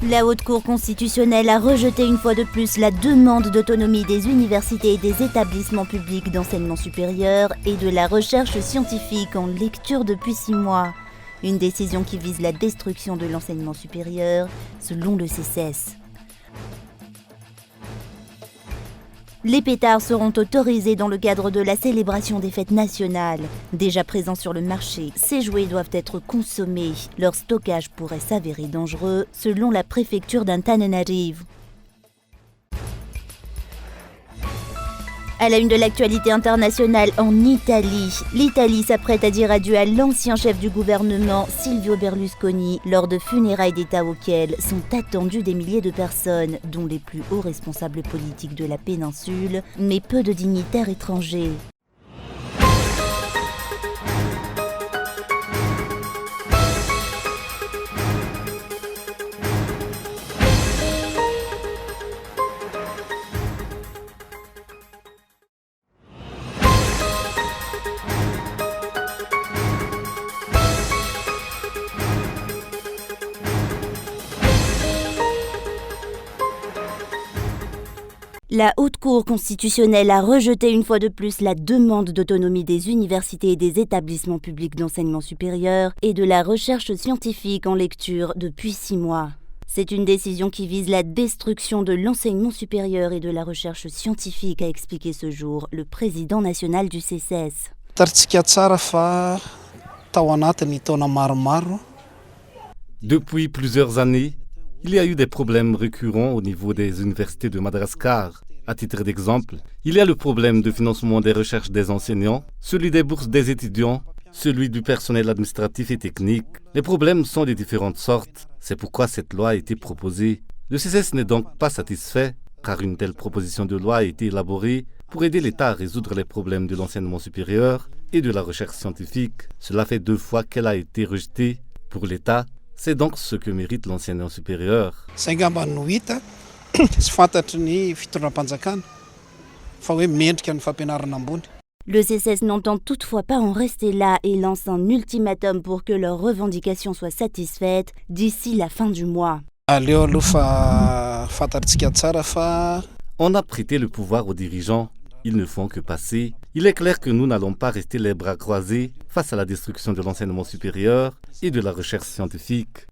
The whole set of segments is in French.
La Haute Cour constitutionnelle a rejeté une fois de plus la demande d'autonomie des universités et des établissements publics d'enseignement supérieur et de la recherche scientifique en lecture depuis 6 mois. Une décision qui vise la destruction de l'enseignement supérieur, selon le CCES. Les pétards seront autorisés dans le cadre de la célébration des fêtes nationales. Déjà présents sur le marché, ces jouets doivent être consommés. Leur stockage pourrait s'avérer dangereux, selon la préfecture d'Antananarivo. À la une de l'actualité internationale en Italie, l'Italie s'apprête à dire adieu à l'ancien chef du gouvernement Silvio Berlusconi lors de funérailles d'État auxquelles sont attendus des milliers de personnes, dont les plus hauts responsables politiques de la péninsule, mais peu de dignitaires étrangers. La Haute Cour constitutionnelle a rejeté une fois de plus la demande d'autonomie des universités et des établissements publics d'enseignement supérieur et de la recherche scientifique en lecture depuis 6 mois. C'est une décision qui vise la destruction de l'enseignement supérieur et de la recherche scientifique, a expliqué ce jour le président national du CCES. Depuis plusieurs années, il y a eu des problèmes récurrents au niveau des universités de Madagascar. À titre d'exemple, il y a le problème de financement des recherches des enseignants, celui des bourses des étudiants, celui du personnel administratif et technique. Les problèmes sont de différentes sortes. C'est pourquoi cette loi a été proposée. Le CCES n'est donc pas satisfait, car une telle proposition de loi a été élaborée pour aider l'État à résoudre les problèmes de l'enseignement supérieur et de la recherche scientifique. Cela fait 2 fois qu'elle a été rejetée. Pour l'État, c'est donc ce que mérite l'enseignement supérieur. Le CCES n'entend toutefois pas en rester là et lance un ultimatum pour que leurs revendications soient satisfaites d'ici la fin du mois. On a prêté le pouvoir aux dirigeants. Ils ne font que passer. Il est clair que nous n'allons pas rester les bras croisés face à la destruction de l'enseignement supérieur et de la recherche scientifique.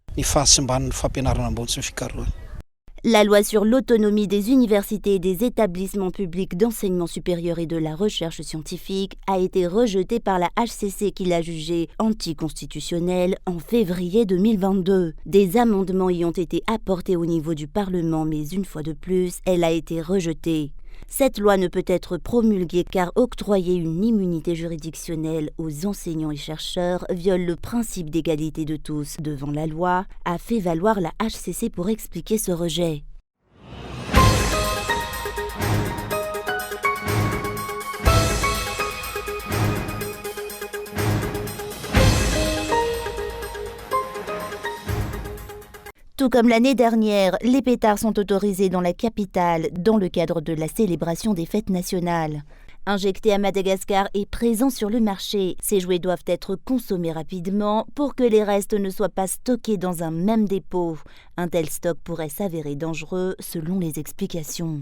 La loi sur l'autonomie des universités et des établissements publics d'enseignement supérieur et de la recherche scientifique a été rejetée par la HCC qui l'a jugée anticonstitutionnelle en février 2022. Des amendements y ont été apportés au niveau du Parlement, mais une fois de plus, elle a été rejetée. Cette loi ne peut être promulguée car octroyer une immunité juridictionnelle aux enseignants et chercheurs viole le principe d'égalité de tous devant la loi, a fait valoir la HCC pour expliquer ce rejet. Tout comme l'année dernière, les pétards sont autorisés dans la capitale dans le cadre de la célébration des fêtes nationales. Injectés à Madagascar et présents sur le marché, ces jouets doivent être consommés rapidement pour que les restes ne soient pas stockés dans un même dépôt. Un tel stock pourrait s'avérer dangereux selon les explications.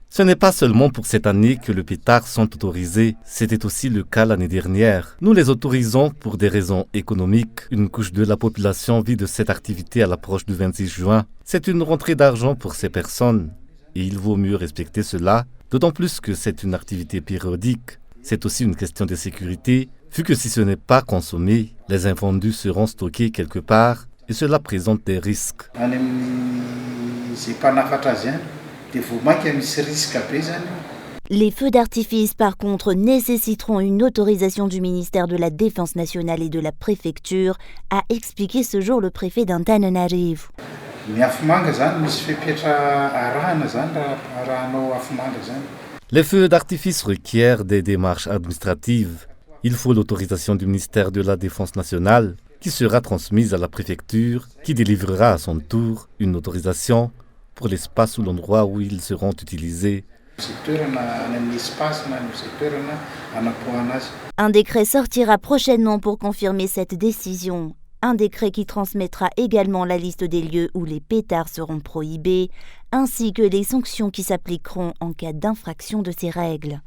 Ce n'est pas seulement pour cette année que les pétards sont autorisés, c'était aussi le cas l'année dernière. Nous les autorisons pour des raisons économiques. Une couche de la population vit de cette activité à l'approche du 26 juin. C'est une rentrée d'argent pour ces personnes. Et il vaut mieux respecter cela, d'autant plus que c'est une activité périodique. C'est aussi une question de sécurité, vu que si ce n'est pas consommé, les invendus seront stockés quelque part et cela présente des risques. Les feux d'artifice, par contre, nécessiteront une autorisation du ministère de la Défense nationale et de la préfecture, a expliqué ce jour le préfet d'Antananarivo. Les feux d'artifice requièrent des démarches administratives. Il faut l'autorisation du ministère de la Défense nationale qui sera transmise à la préfecture qui délivrera à son tour une autorisation pour l'espace ou l'endroit où ils seront utilisés. Un décret sortira prochainement pour confirmer cette décision. Un décret qui transmettra également la liste des lieux où les pétards seront prohibés, ainsi que les sanctions qui s'appliqueront en cas d'infraction de ces règles.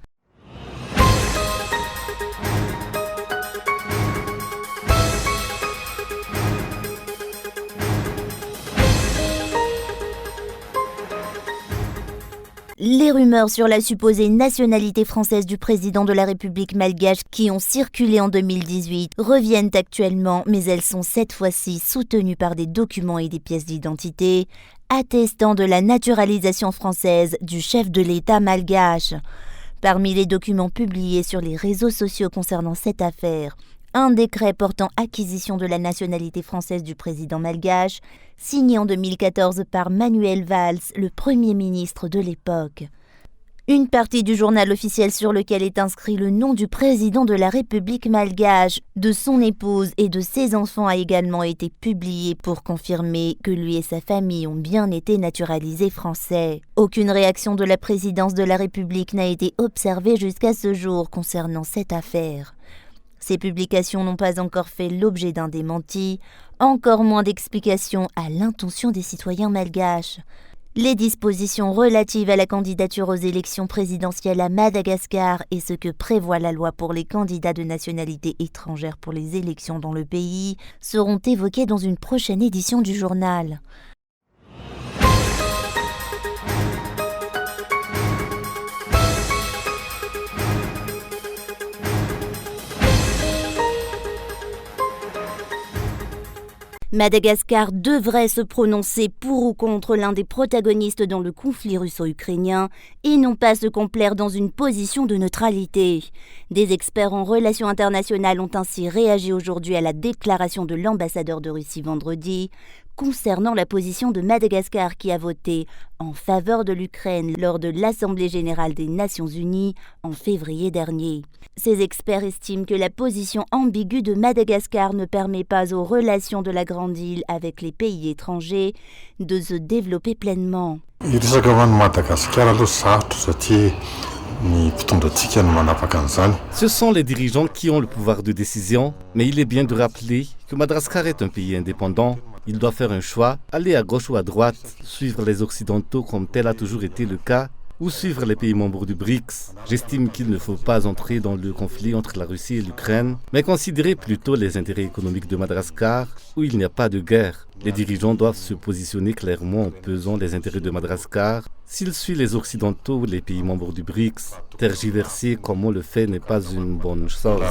Les rumeurs sur la supposée nationalité française du président de la République malgache qui ont circulé en 2018 reviennent actuellement, mais elles sont cette fois-ci soutenues par des documents et des pièces d'identité attestant de la naturalisation française du chef de l'État malgache. Parmi les documents publiés sur les réseaux sociaux concernant cette affaire, un décret portant acquisition de la nationalité française du président malgache, signé en 2014 par Manuel Valls, le Premier ministre de l'époque. Une partie du journal officiel sur lequel est inscrit le nom du président de la République malgache, de son épouse et de ses enfants a également été publiée pour confirmer que lui et sa famille ont bien été naturalisés français. Aucune réaction de la présidence de la République n'a été observée jusqu'à ce jour concernant cette affaire. Ces publications n'ont pas encore fait l'objet d'un démenti, encore moins d'explications à l'intention des citoyens malgaches. Les dispositions relatives à la candidature aux élections présidentielles à Madagascar et ce que prévoit la loi pour les candidats de nationalité étrangère pour les élections dans le pays seront évoquées dans une prochaine édition du journal. Madagascar devrait se prononcer pour ou contre l'un des protagonistes dans le conflit russo-ukrainien et non pas se complaire dans une position de neutralité. Des experts en relations internationales ont ainsi réagi aujourd'hui à la déclaration de l'ambassadeur de Russie vendredi concernant la position de Madagascar qui a voté en faveur de l'Ukraine lors de l'Assemblée générale des Nations unies en février dernier. Ces experts estiment que la position ambiguë de Madagascar ne permet pas aux relations de la Grande Île avec les pays étrangers de se développer pleinement. Ce sont les dirigeants qui ont le pouvoir de décision, mais il est bien de rappeler que Madagascar est un pays indépendant. Il doit faire un choix, aller à gauche ou à droite, suivre les Occidentaux comme tel a toujours été le cas, ou suivre les pays membres du BRICS. J'estime qu'il ne faut pas entrer dans le conflit entre la Russie et l'Ukraine, mais considérer plutôt les intérêts économiques de Madagascar, où il n'y a pas de guerre. Les dirigeants doivent se positionner clairement en pesant les intérêts de Madagascar. S'il suit les Occidentaux ou les pays membres du BRICS, tergiverser comme on le fait n'est pas une bonne chose.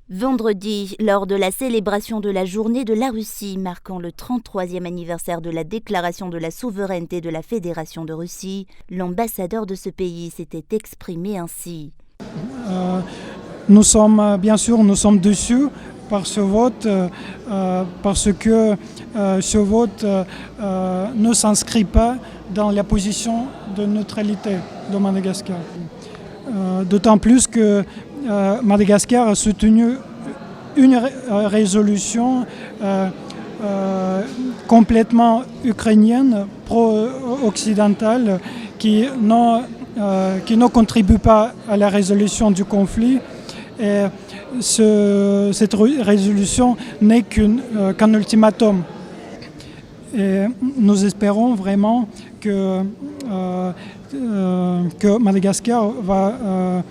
Vendredi, lors de la célébration de la journée de la Russie, marquant le 33e anniversaire de la déclaration de la souveraineté de la Fédération de Russie, l'ambassadeur de ce pays s'était exprimé ainsi. Nous sommes déçus par ce vote parce que ce vote ne s'inscrit pas dans la position de neutralité de Madagascar. D'autant plus que Madagascar a soutenu une résolution complètement ukrainienne, pro-occidentale, qui ne contribue pas à la résolution du conflit. Et cette résolution n'est qu'un ultimatum. Et nous espérons vraiment que Madagascar va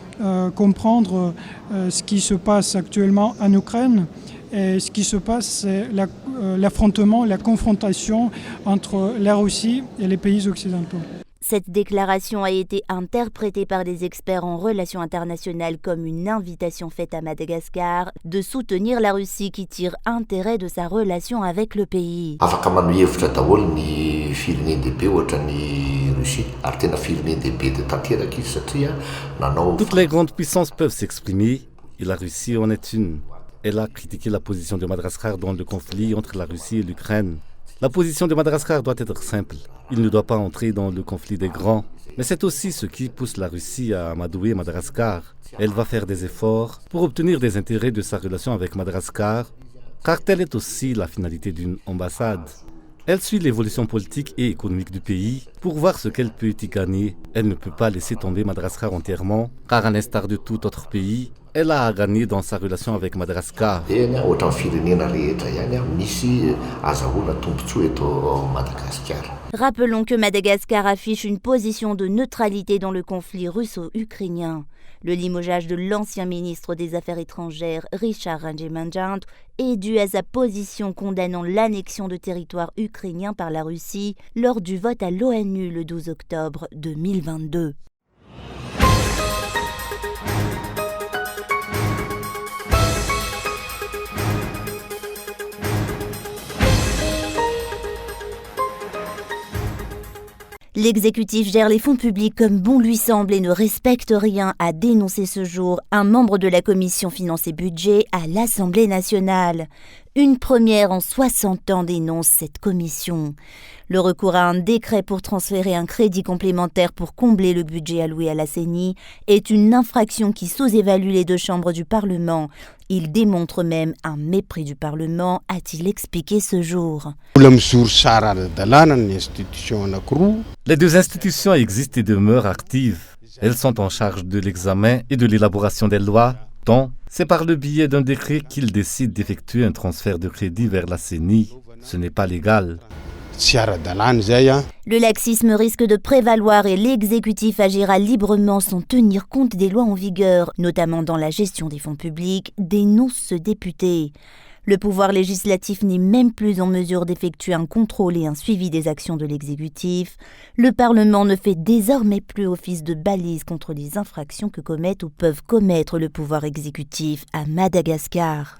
comprendre ce qui se passe actuellement en Ukraine. Et ce qui se passe, c'est l'affrontement, la confrontation entre la Russie et les pays occidentaux. Cette déclaration a été interprétée par des experts en relations internationales comme une invitation faite à Madagascar de soutenir la Russie qui tire intérêt de sa relation avec le pays. Toutes les grandes puissances peuvent s'exprimer et la Russie en est une. Elle a critiqué la position de Madagascar dans le conflit entre la Russie et l'Ukraine. La position de Madagascar doit être simple. Il ne doit pas entrer dans le conflit des grands. Mais c'est aussi ce qui pousse la Russie à amadouer Madagascar. Elle va faire des efforts pour obtenir des intérêts de sa relation avec Madagascar, car telle est aussi la finalité d'une ambassade. Elle suit l'évolution politique et économique du pays pour voir ce qu'elle peut y gagner. Elle ne peut pas laisser tomber Madagascar entièrement, car à l'instar de tout autre pays, elle a à gagner dans sa relation avec Madagascar. Rappelons que Madagascar affiche une position de neutralité dans le conflit russo-ukrainien. Le limogeage de l'ancien ministre des Affaires étrangères, Richard Rangemanjant, est dû à sa position condamnant l'annexion de territoires ukrainiens par la Russie lors du vote à l'ONU le 12 octobre 2022. L'exécutif gère les fonds publics comme bon lui semble et ne respecte rien, a dénoncé ce jour un membre de la commission Finances et Budget à l'Assemblée nationale. Une première en 60 ans, dénonce cette commission. Le recours à un décret pour transférer un crédit complémentaire pour combler le budget alloué à la CENI est une infraction qui sous-évalue les deux chambres du Parlement. Il démontre même un mépris du Parlement, a-t-il expliqué ce jour. Les deux institutions existent et demeurent actives. Elles sont en charge de l'examen et de l'élaboration des lois, dont c'est par le biais d'un décret qu'ils décident d'effectuer un transfert de crédit vers la CENI. Ce n'est pas légal. Le laxisme risque de prévaloir et l'exécutif agira librement sans tenir compte des lois en vigueur, notamment dans la gestion des fonds publics, dénonce ce député. Le pouvoir législatif n'est même plus en mesure d'effectuer un contrôle et un suivi des actions de l'exécutif. Le Parlement ne fait désormais plus office de balise contre les infractions que commettent ou peuvent commettre le pouvoir exécutif à Madagascar.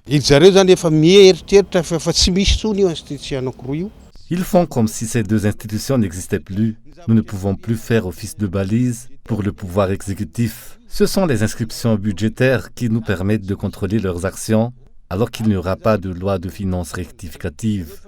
Ils font comme si ces deux institutions n'existaient plus. Nous ne pouvons plus faire office de balise pour le pouvoir exécutif. Ce sont les inscriptions budgétaires qui nous permettent de contrôler leurs actions, alors qu'il n'y aura pas de loi de finances rectificative.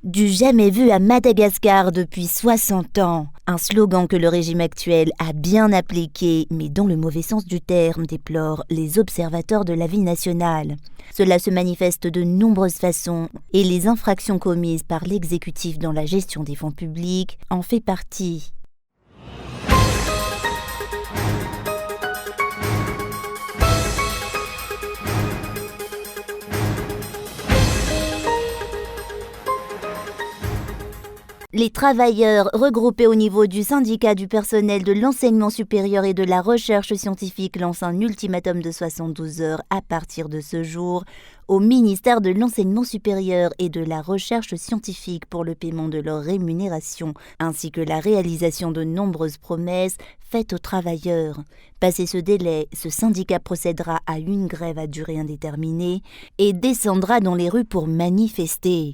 Du jamais vu à Madagascar depuis 60 ans. Un slogan que le régime actuel a bien appliqué, mais dans le mauvais sens du terme, déplorent les observateurs de la vie nationale. Cela se manifeste de nombreuses façons et les infractions commises par l'exécutif dans la gestion des fonds publics en fait partie. Les travailleurs regroupés au niveau du syndicat du personnel de l'enseignement supérieur et de la recherche scientifique lancent un ultimatum de 72 heures à partir de ce jour au ministère de l'enseignement supérieur et de la recherche scientifique pour le paiement de leur rémunération, ainsi que la réalisation de nombreuses promesses faites aux travailleurs. Passé ce délai, ce syndicat procédera à une grève à durée indéterminée et descendra dans les rues pour manifester.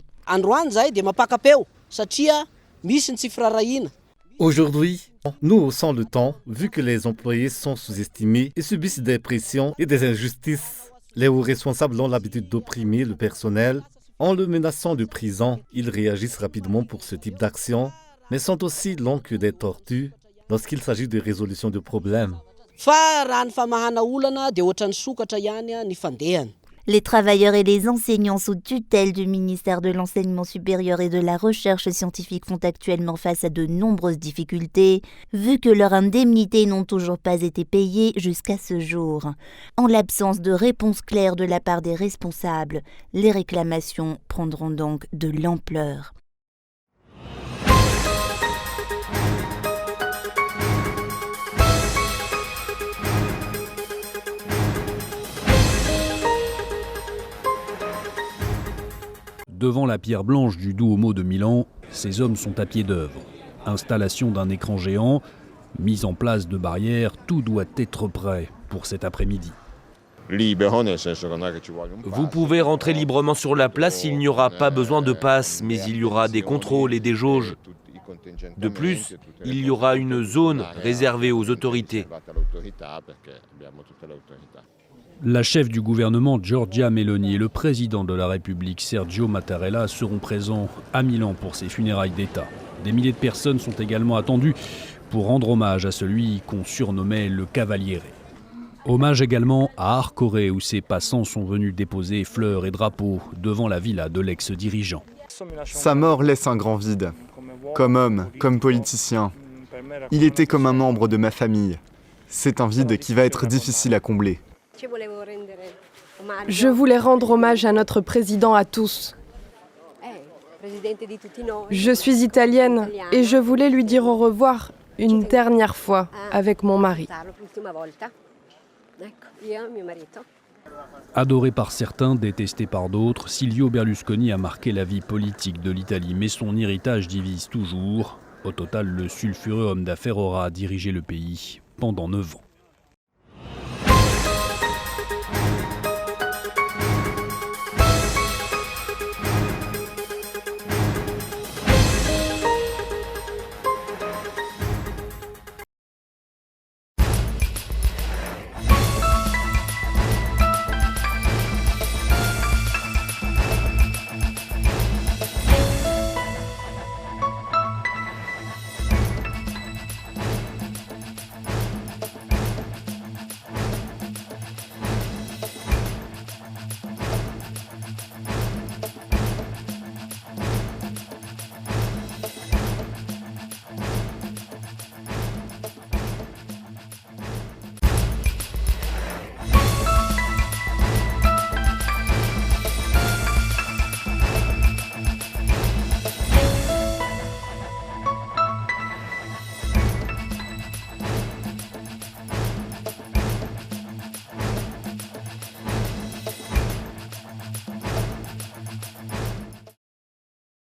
Aujourd'hui, nous haussons le temps, vu que les employés sont sous-estimés et subissent des pressions et des injustices. Les hauts responsables ont l'habitude d'opprimer le personnel. En le menaçant de prison, ils réagissent rapidement pour ce type d'action, mais sont aussi longs que des tortues lorsqu'il s'agit de résolution de problèmes. Les travailleurs et les enseignants sous tutelle du ministère de l'Enseignement supérieur et de la Recherche scientifique font actuellement face à de nombreuses difficultés, vu que leurs indemnités n'ont toujours pas été payées jusqu'à ce jour. En l'absence de réponse claire de la part des responsables, les réclamations prendront donc de l'ampleur. Devant la pierre blanche du Duomo de Milan, ces hommes sont à pied d'œuvre. Installation d'un écran géant, mise en place de barrières, tout doit être prêt pour cet après-midi. Vous pouvez rentrer librement sur la place, il n'y aura pas besoin de passe, mais il y aura des contrôles et des jauges. De plus, il y aura une zone réservée aux autorités. La chef du gouvernement Giorgia Meloni et le président de la République Sergio Mattarella seront présents à Milan pour ses funérailles d'État. Des milliers de personnes sont également attendues pour rendre hommage à celui qu'on surnommait le Cavaliere. Hommage également à Arcore où ses passants sont venus déposer fleurs et drapeaux devant la villa de l'ex-dirigeant. Sa mort laisse un grand vide. Comme homme, comme politicien, il était comme un membre de ma famille. C'est un vide qui va être difficile à combler. Je voulais rendre hommage à notre président à tous. Je suis italienne et je voulais lui dire au revoir une dernière fois avec mon mari. Adoré par certains, détesté par d'autres, Silvio Berlusconi a marqué la vie politique de l'Italie, mais son héritage divise toujours. Au total, le sulfureux homme d'affaires aura dirigé le pays pendant 9 ans.